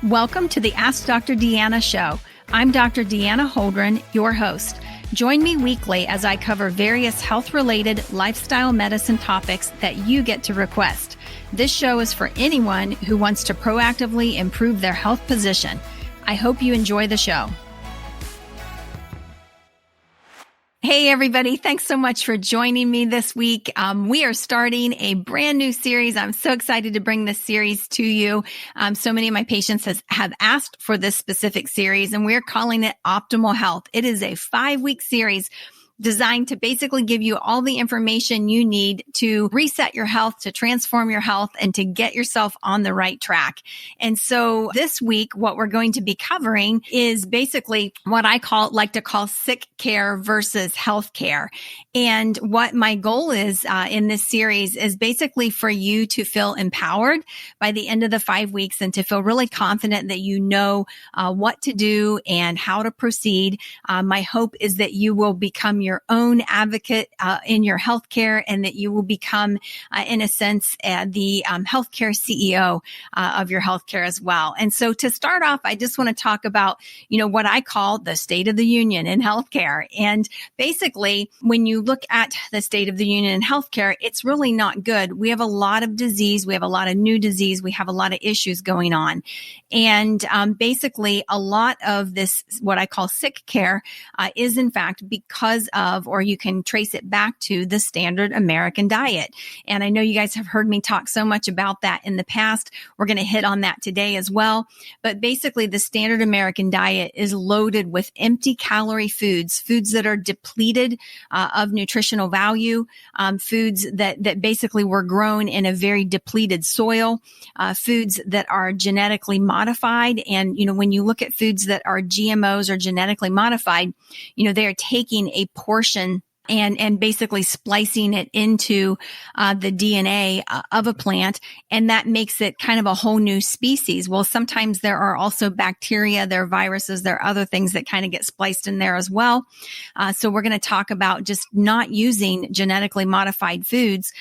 Welcome to the Ask Dr. Deanna show. I'm Dr. Deanna Holdren, your host. Join me weekly as I cover various health-related lifestyle medicine topics that you get to request. This show is for anyone who wants to proactively improve their health position. I hope you enjoy the show. Hey, everybody. Thanks so much for joining me this week. We are starting a brand new series. I'm so excited to bring this series to you. So many of my patients have asked for this specific series, and we're calling it Optimal Health. It is a 5-week series designed to basically give you all the information you need to reset your health, to transform your health, and to get yourself on the right track. And so this week, what we're going to be covering is basically what I like to call sick care versus health care. And what my goal is in this series is basically for you to feel empowered by the end of the 5 weeks and to feel really confident that you know what to do and how to proceed. My hope is that you will become your own advocate in your healthcare, and that you will become, in a sense, the healthcare CEO of your healthcare as well. And so, to start off, I just want to talk about, what I call the State of the Union in healthcare. And basically, when you look at the State of the Union in healthcare, it's really not good. We have a lot of disease. We have a lot of new disease. We have a lot of issues going on. And basically, a lot of this, what I call sick care, is in fact because of, or you can trace it back to, the standard American diet. And I know you guys have heard me talk so much about that in the past. We're going to hit on that today as well. But basically, the standard American diet is loaded with empty calorie foods that are depleted of nutritional value, foods that basically were grown in a very depleted soil, foods that are genetically modified. And, when you look at foods that are GMOs or genetically modified, they are taking a portion and basically splicing it into the DNA of a plant. And that makes it kind of a whole new species. Well, sometimes there are also bacteria, there are viruses, there are other things that kind of get spliced in there as well. So we're going to talk about just not using genetically modified foods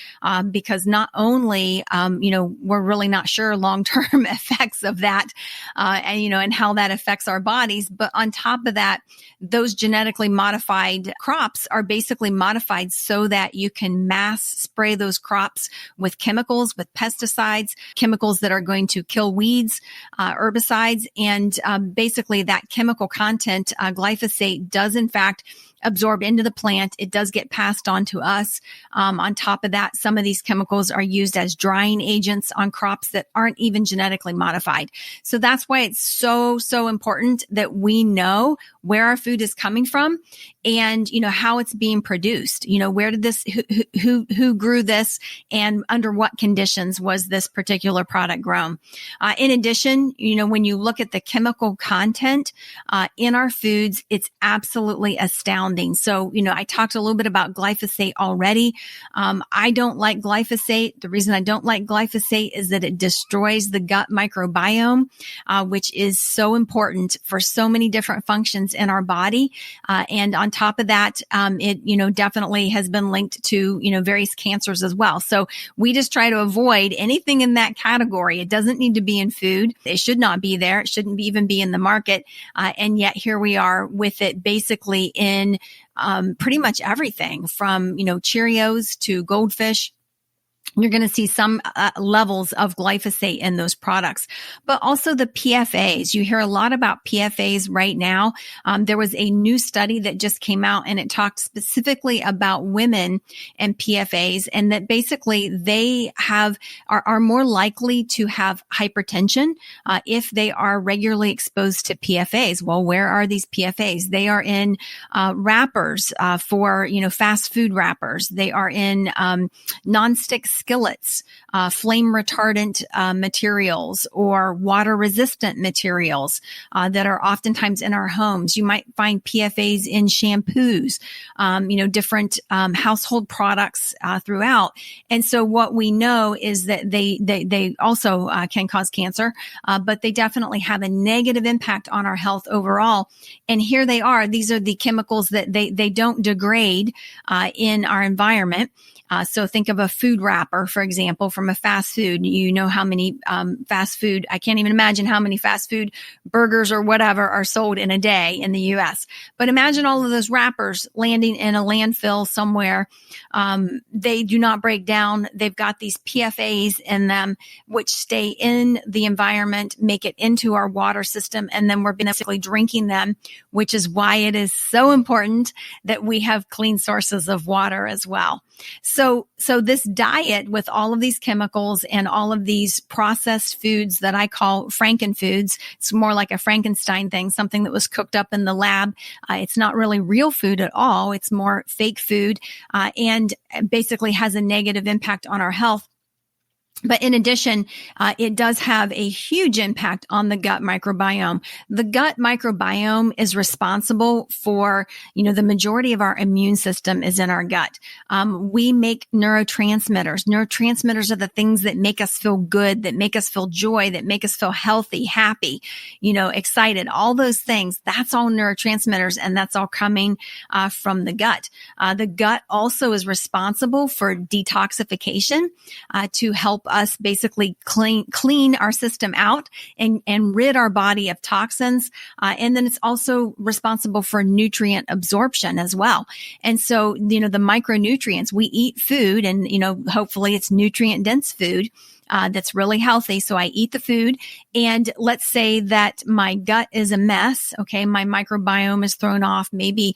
because not only, we're really not sure long-term effects of that and how that affects our bodies. But on top of that, those genetically modified crops are basically modified so that you can mass spray those crops with chemicals, with pesticides, chemicals that are going to kill weeds, herbicides, and basically that chemical content, glyphosate, does in fact absorb into the plant. It does get passed on to us. On top of that, some of these chemicals are used as drying agents on crops that aren't even genetically modified. So that's why it's so important that we know where our food is coming from and, how it's being produced. Where did this, who grew this, and under what conditions was this particular product grown? In addition, when you look at the chemical content in our foods, it's absolutely astounding. So, I talked a little bit about glyphosate already. I don't like glyphosate. The reason I don't like glyphosate is that it destroys the gut microbiome, which is so important for so many different functions in our body. And on top of that, it, definitely has been linked to, various cancers as well. So we just try to avoid anything in that category. It doesn't need to be in food. It should not be there. It shouldn't even be in the market. And yet here we are with it basically in pretty much everything from, Cheerios to Goldfish. You're going to see some levels of glyphosate in those products, but also the PFAs. You hear a lot about PFAs right now. There was a new study that just came out, and it talked specifically about women and PFAs, and that basically they are more likely to have hypertension if they are regularly exposed to PFAs. Well, where are these PFAs? They are in wrappers for fast food wrappers. They are in nonstick skillets, flame retardant materials, or water resistant materials that are oftentimes in our homes. You might find PFAs in shampoos, different household products throughout. And so what we know is that they also can cause cancer, but they definitely have a negative impact on our health overall. And here they are. These are the chemicals that they don't degrade in our environment. So think of a food wrapper wrapper, for example, from a fast food, you know how many fast food, I can't even imagine how many fast food burgers or whatever are sold in a day in the US. But imagine all of those wrappers landing in a landfill somewhere. They do not break down. They've got these PFAs in them, which stay in the environment, make it into our water system, and then we're basically drinking them, which is why it is so important that we have clean sources of water as well. So this diet with all of these chemicals and all of these processed foods that I call frankenfoods, it's more like a Frankenstein thing, something that was cooked up in the lab. It's not really real food at all. It's more fake food, and basically has a negative impact on our health. But in addition, it does have a huge impact on the gut microbiome. The gut microbiome is responsible for, the majority of our immune system is in our gut. We make neurotransmitters. Neurotransmitters are the things that make us feel good, that make us feel joy, that make us feel healthy, happy, excited, all those things. That's all neurotransmitters, and that's all coming from the gut. The gut also is responsible for detoxification to help us basically clean our system out and rid our body of toxins. And then it's also responsible for nutrient absorption as well. And so, the micronutrients, we eat food and, hopefully it's nutrient dense food. That's really healthy. So I eat the food, and let's say that my gut is a mess. Okay. My microbiome is thrown off, maybe,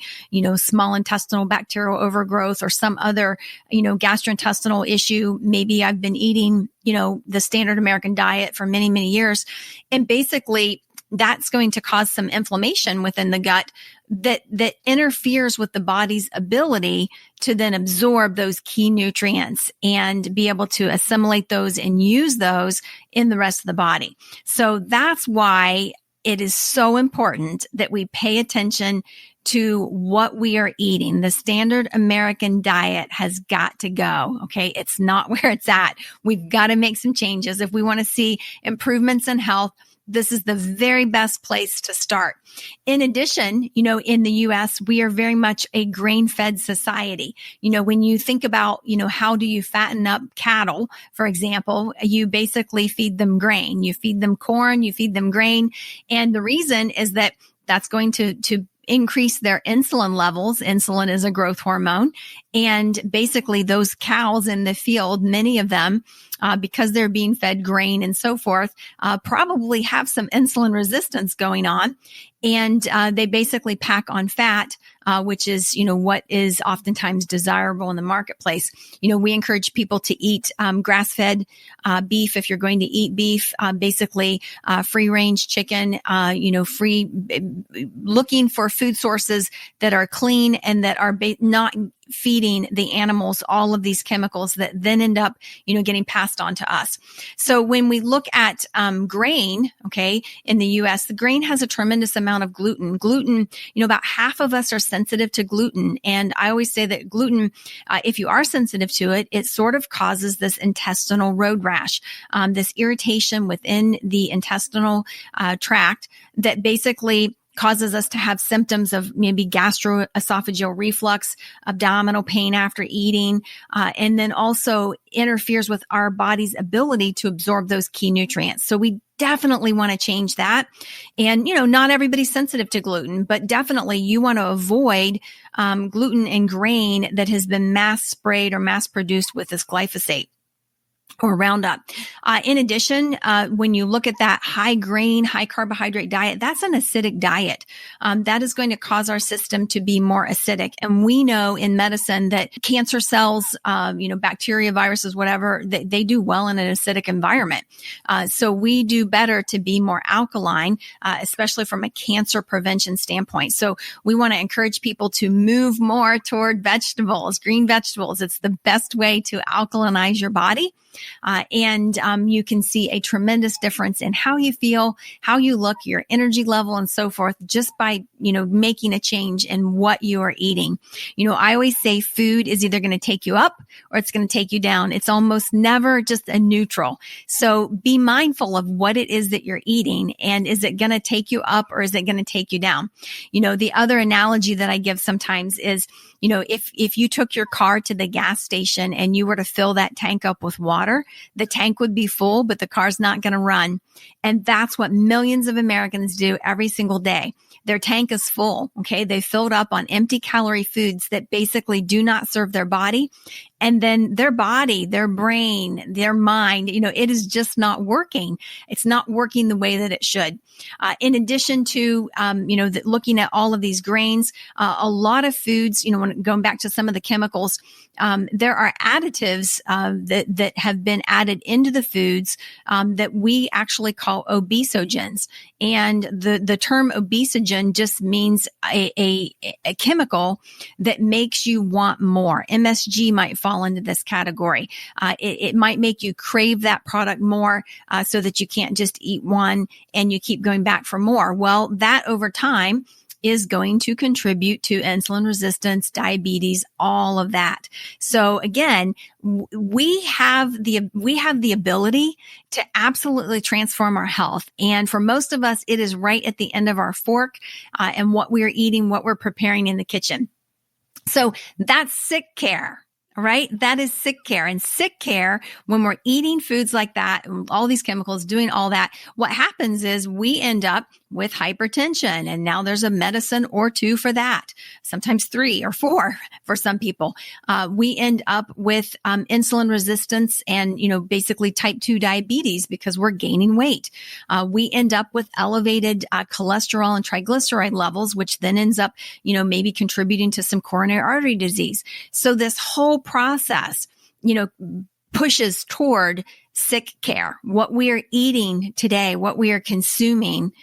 small intestinal bacterial overgrowth or some other, gastrointestinal issue. Maybe I've been eating, the standard American diet for many, many years. And basically that's going to cause some inflammation within the gut that interferes with the body's ability to then absorb those key nutrients and be able to assimilate those and use those in the rest of the body. So that's why it is so important that we pay attention to what we are eating. The standard American diet has got to go. Okay. It's not where it's at. We've got to make some changes. If we want to see improvements in health, this is the very best place to start. In addition, in the US, we are very much a grain-fed society. When you think about, how do you fatten up cattle, for example, you basically feed them grain. You feed them corn, you feed them grain. And the reason is that that's going to increase their insulin levels. Insulin is a growth hormone. And basically those cows in the field, many of them, because they're being fed grain and so forth, probably have some insulin resistance going on. And they basically pack on fat, which is, what is oftentimes desirable in the marketplace. We encourage people to eat grass-fed beef if you're going to eat beef, basically free-range chicken, looking for food sources that are clean and that are not feeding the animals all of these chemicals that then end up, getting passed on to us. So when we look at grain, okay, in the US, the grain has a tremendous amount of gluten. Gluten, about half of us are sensitive to gluten. And I always say that gluten, if you are sensitive to it, it sort of causes this intestinal road rash, this irritation within the intestinal tract that basically causes us to have symptoms of maybe gastroesophageal reflux, abdominal pain after eating, and then also interferes with our body's ability to absorb those key nutrients. So we definitely want to change that. And, not everybody's sensitive to gluten, but definitely you want to avoid gluten in grain that has been mass sprayed or mass produced with this glyphosate or Roundup. In addition, when you look at that high grain, high carbohydrate diet, that's an acidic diet. That is going to cause our system to be more acidic. And we know in medicine that cancer cells, bacteria, viruses, whatever, they do well in an acidic environment. So we do better to be more alkaline, especially from a cancer prevention standpoint. So we want to encourage people to move more toward vegetables, green vegetables. It's the best way to alkalinize your body. And you can see a tremendous difference in how you feel, how you look, your energy level, and so forth, just by, making a change in what you are eating. I always say food is either going to take you up or it's going to take you down. It's almost never just a neutral. So be mindful of what it is that you're eating, and is it going to take you up or is it going to take you down? The other analogy that I give sometimes is, if you took your car to the gas station and you were to fill that tank up with water, the tank would be full, but the car's not going to run. And that's what millions of Americans do every single day. Their tank is full. Okay. They filled up on empty calorie foods that basically do not serve their body. And then their body, their brain, their mind, it is just not working. It's not working the way that it should. In addition to, looking at all of these grains, a lot of foods, when going back to some of the chemicals, there are additives that have been added into the foods that we actually call obesogens. And the term obesogen just means a chemical that makes you want more. MSG might fall into this category. It might make you crave that product more so that you can't just eat one and you keep going back for more. Well, that over time is going to contribute to insulin resistance, diabetes, all of that. So again, we have the ability to absolutely transform our health. And for most of us, it is right at the end of our fork and what we're eating, what we're preparing in the kitchen. So that's sick care. Right? That is sick care. And sick care, when we're eating foods like that, all these chemicals, doing all that, what happens is we end up with hypertension. And now there's a medicine or two for that, sometimes 3 or 4 for some people. We end up with insulin resistance and, basically type 2 diabetes because we're gaining weight. We end up with elevated cholesterol and triglyceride levels, which then ends up, maybe contributing to some coronary artery disease. So this whole process, pushes toward sick care. What we are eating today, what we are consuming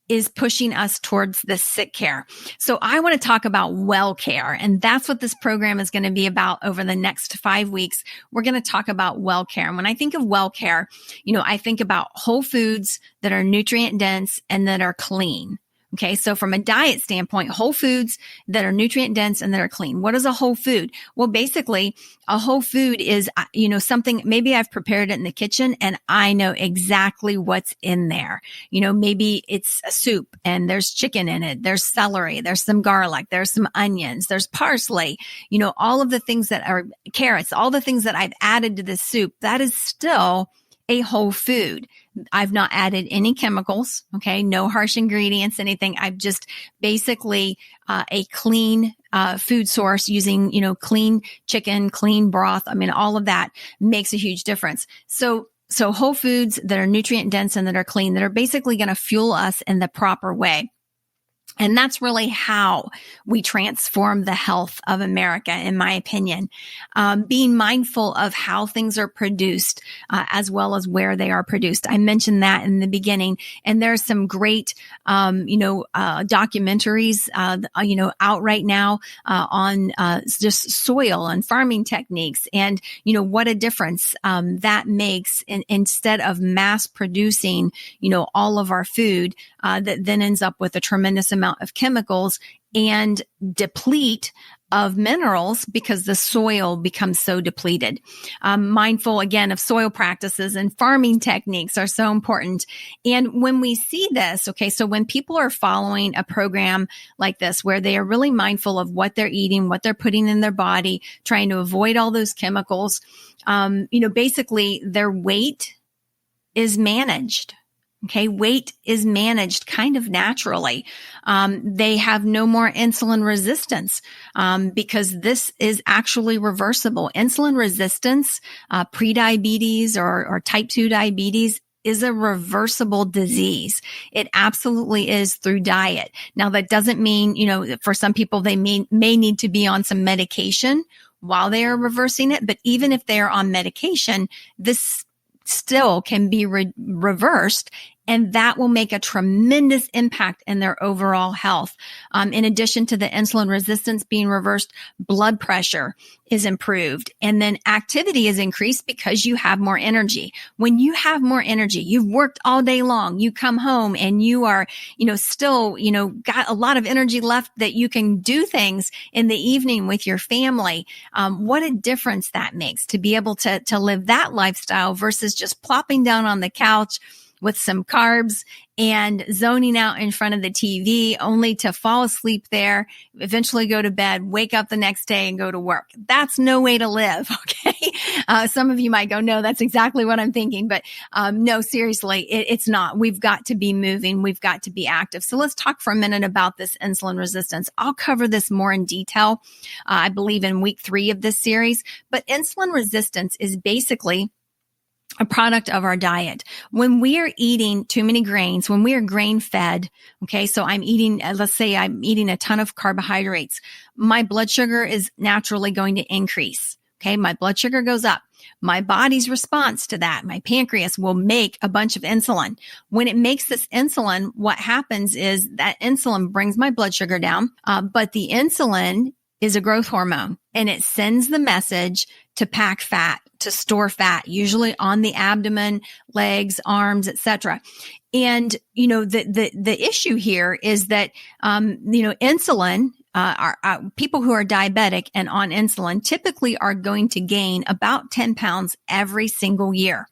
is pushing us towards the sick care. So I want to talk about well care. And that's what this program is going to be about over the next 5 weeks. We're going to talk about well care. And when I think of well care, I think about whole foods that are nutrient dense and that are clean. Okay. So from a diet standpoint, whole foods that are nutrient dense and that are clean. What is a whole food? Well, basically a whole food is, something, maybe I've prepared it in the kitchen and I know exactly what's in there. Maybe it's a soup and there's chicken in it. There's celery. There's some garlic. There's some onions. There's parsley, all of the things that are carrots, all the things that I've added to this soup. That is still a whole food. I've not added any chemicals. Okay. No harsh ingredients, anything. I've just basically, a clean, food source using, clean chicken, clean broth. I mean, all of that makes a huge difference. So whole foods that are nutrient dense and that are clean, that are basically going to fuel us in the proper way. And that's really how we transform the health of America, in my opinion. Being mindful of how things are produced, as well as where they are produced. I mentioned that in the beginning. And there's some great, documentaries, out right now, on, just soil and farming techniques and, what a difference, that makes instead of mass producing, all of our food, that then ends up with a tremendous amount of chemicals and deplete of minerals because the soil becomes so depleted. Mindful again of soil practices and farming techniques are so important. And when we see this, okay, so when people are following a program like this, where they are really mindful of what they're eating, what they're putting in their body, trying to avoid all those chemicals, basically their weight is managed. Okay. Weight is managed kind of naturally. They have no more insulin resistance, because this is actually reversible. Insulin resistance, prediabetes or type 2 diabetes is a reversible disease. It absolutely is through diet. Now, that doesn't mean, for some people, they may need to be on some medication while they are reversing it. But even if they are on medication, this still can be reversed, and that will make a tremendous impact in their overall health. In addition to the insulin resistance being reversed, blood pressure is improved, and then activity is increased because you have more energy. When you have more energy, you've worked all day long, you come home and you are, still, got a lot of energy left that you can do things in the evening with your family. What a difference that makes to be able to live that lifestyle versus just plopping down on the couch, with some carbs and zoning out in front of the TV only to fall asleep there, eventually go to bed, wake up the next day and go to work. That's no way to live. Okay. Some of you might go, no, that's exactly what I'm thinking. But no, seriously, it's not. We've got to be moving. We've got to be active. So let's talk for a minute about this insulin resistance. I'll cover this more in detail, I believe in week 3 of this series. But insulin resistance is basically a product of our diet. When we are eating too many grains, when we are grain fed, okay, so I'm eating, let's say I'm eating a ton of carbohydrates, my blood sugar is naturally going to increase. Okay, my blood sugar goes up. My body's response to that, my pancreas will make a bunch of insulin. When it makes this insulin, what happens is that insulin brings my blood sugar down, but the insulin is a growth hormone and it sends the message to pack fat, to store fat, usually on the abdomen, legs, arms, etc. And, the issue here is that, insulin, people who are diabetic and on insulin typically are going to gain about 10 pounds every single year.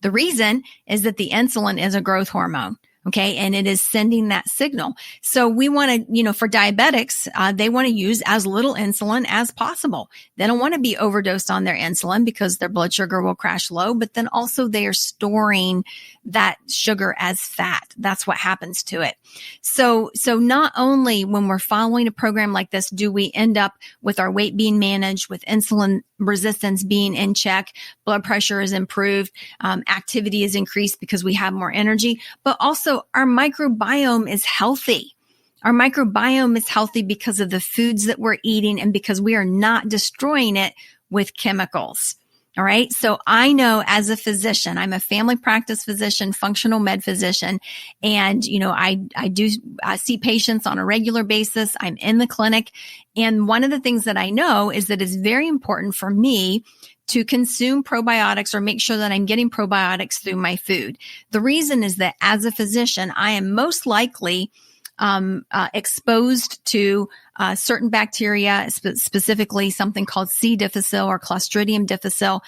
The reason is that the insulin is a growth hormone. Okay. And it is sending that signal. So we want to, for diabetics, they want to use as little insulin as possible. They don't want to be overdosed on their insulin because their blood sugar will crash low, but then also they are storing that sugar as fat. That's what happens to it. So not only when we're following a program like this, do we end up with our weight being managed, with insulin resistance being in check, blood pressure is improved, activity is increased because we have more energy, but also our microbiome is healthy. Our microbiome is healthy because of the foods that we're eating and because we are not destroying it with chemicals. All right. So I know as a physician, I'm a family practice physician, functional med physician, and, I do see patients on a regular basis. I'm in the clinic. And one of the things that I know is that it's very important for me to consume probiotics or make sure that I'm getting probiotics through my food. The reason is that as a physician, I am most likely exposed to certain bacteria, specifically something called C. difficile or Clostridium difficile.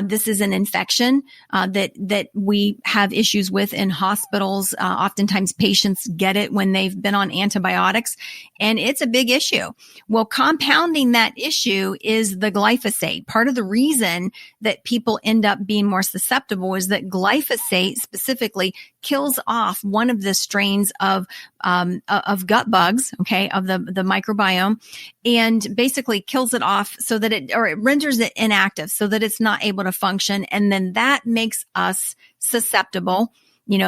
This is an infection that we have issues with in hospitals. Oftentimes patients get it when they've been on antibiotics, and it's a big issue. Well, compounding that issue is the glyphosate. Part of the reason that people end up being more susceptible is that glyphosate specifically kills off one of the strains of gut bugs, okay, of the microbiome, and basically kills it off so that it renders it inactive so that it's not able to function. And then that makes us susceptible.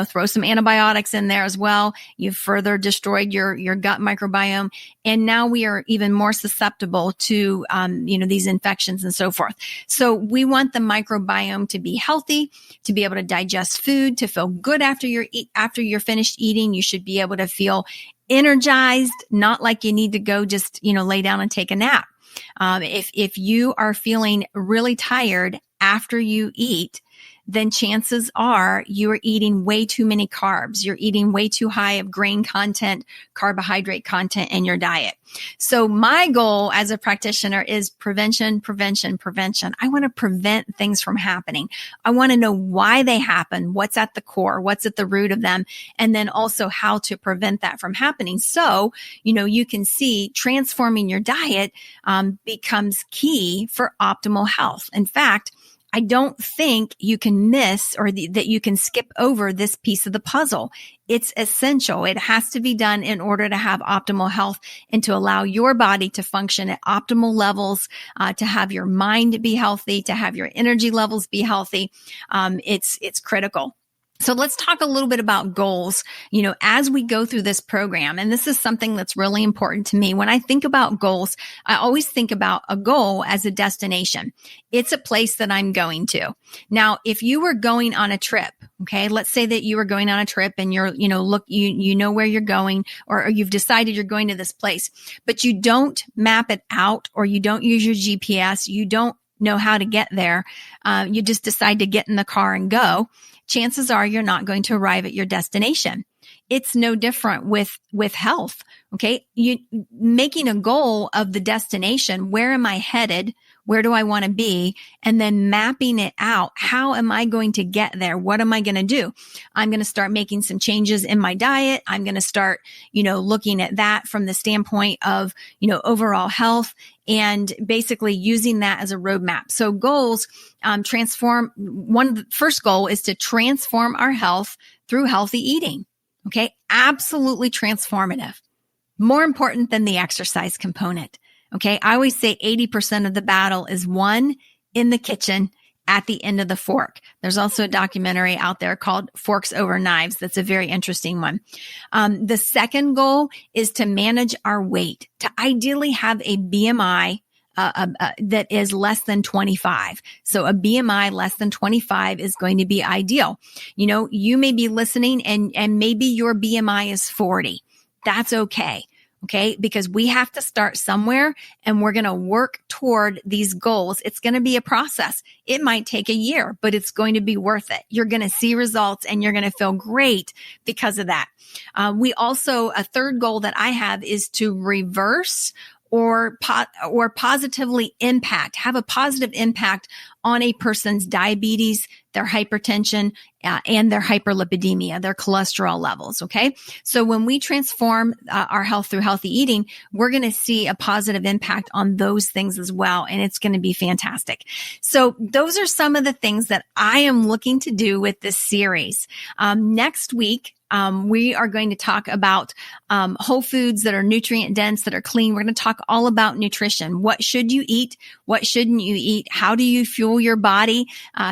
Throw some antibiotics in there as well. You've further destroyed your gut microbiome. And now we are even more susceptible to, these infections and so forth. So we want the microbiome to be healthy, to be able to digest food, to feel good after you're finished eating. You should be able to feel energized, not like you need to go just, lay down and take a nap. If you are feeling really tired after you eat, then chances are you are eating way too many carbs. You're eating way too high of grain content, carbohydrate content in your diet. So my goal as a practitioner is prevention, prevention, prevention. I want to prevent things from happening. I want to know why they happen, what's at the core, what's at the root of them, and then also how to prevent that from happening. So, you can see transforming your diet becomes key for optimal health. In fact, I don't think you can miss or that you can skip over this piece of the puzzle. It's essential. It has to be done in order to have optimal health and to allow your body to function at optimal levels, to have your mind be healthy, to have your energy levels be healthy. It's critical. So let's talk a little bit about goals, as we go through this program. And this is something that's really important to me. When I think about goals, I always think about a goal as a destination. It's a place that I'm going to. Now, if you were going on a trip, okay, let's say that you were going on a trip and you're, you know where you're going, or you've decided you're going to this place, but you don't map it out, or you don't use your GPS, you don't know how to get there. You just decide to get in the car and go. Chances are you're not going to arrive at your destination. It's no different with health. Okay. You making a goal of the destination. Where am I headed? Where do I want to be? And then mapping it out. How am I going to get there? What am I going to do? I'm going to start making some changes in my diet. I'm going to start, looking at that from the standpoint of, overall health and basically using that as a roadmap. So goals, transform. The first goal is to transform our health through healthy eating. Okay. Absolutely transformative. More important than the exercise component. Okay. I always say 80% of the battle is won in the kitchen at the end of the fork. There's also a documentary out there called Forks Over Knives. That's a very interesting one. The second goal is to manage our weight, to ideally have a BMI that is less than 25. So a BMI less than 25 is going to be ideal. You may be listening and maybe your BMI is 40. That's okay. Okay. Because we have to start somewhere and we're going to work toward these goals. It's going to be a process. It might take a year, but it's going to be worth it. You're going to see results and you're going to feel great because of that. A third goal that I have is to reverse or positively have a positive impact on a person's diabetes, their hypertension, and their hyperlipidemia, their cholesterol levels. Okay. So when we transform our health through healthy eating, we're going to see a positive impact on those things as well. And it's going to be fantastic. So those are some of the things that I am looking to do with this series. Next week, we are going to talk about whole foods that are nutrient dense, that are clean. We're going to talk all about nutrition. What should you eat? What shouldn't you eat? How do you fuel your body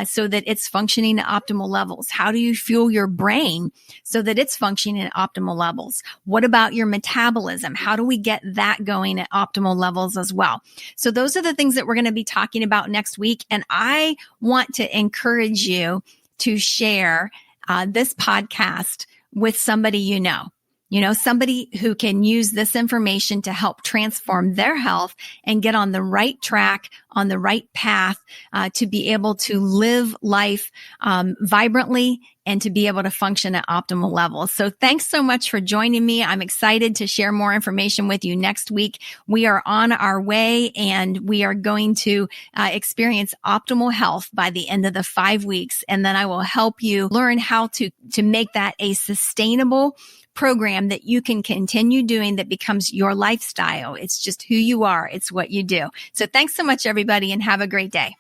so that it's functioning at optimal levels? How do you fuel your brain so that it's functioning at optimal levels? What about your metabolism? How do we get that going at optimal levels as well? So those are the things that we're going to be talking about next week. And I want to encourage you to share this podcast with somebody somebody who can use this information to help transform their health and get on the right track, on the right path, to be able to live life vibrantly and to be able to function at optimal levels. So thanks so much for joining me. I'm excited to share more information with you next week. We are on our way and we are going to experience optimal health by the end of the 5 weeks. And then I will help you learn how to make that a sustainable program that you can continue doing, that becomes your lifestyle. It's just who you are. It's what you do. So thanks so much, everybody, and have a great day.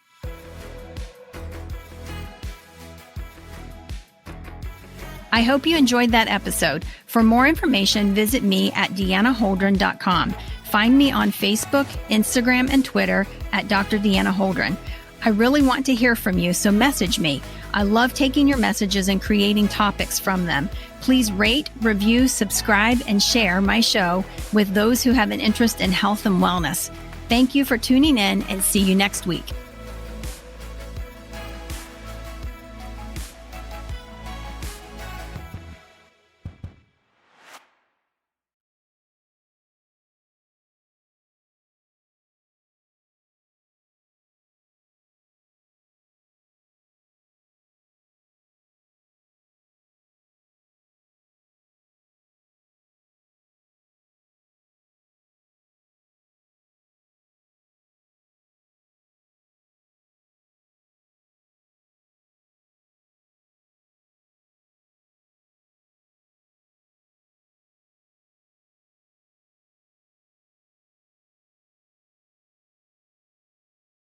I hope you enjoyed that episode. For more information, visit me at deannaholdren.com. Find me on Facebook, Instagram, and Twitter at Dr. Deanna Holdren. I really want to hear from you, so message me. I love taking your messages and creating topics from them. Please rate, review, subscribe, and share my show with those who have an interest in health and wellness. Thank you for tuning in and see you next week.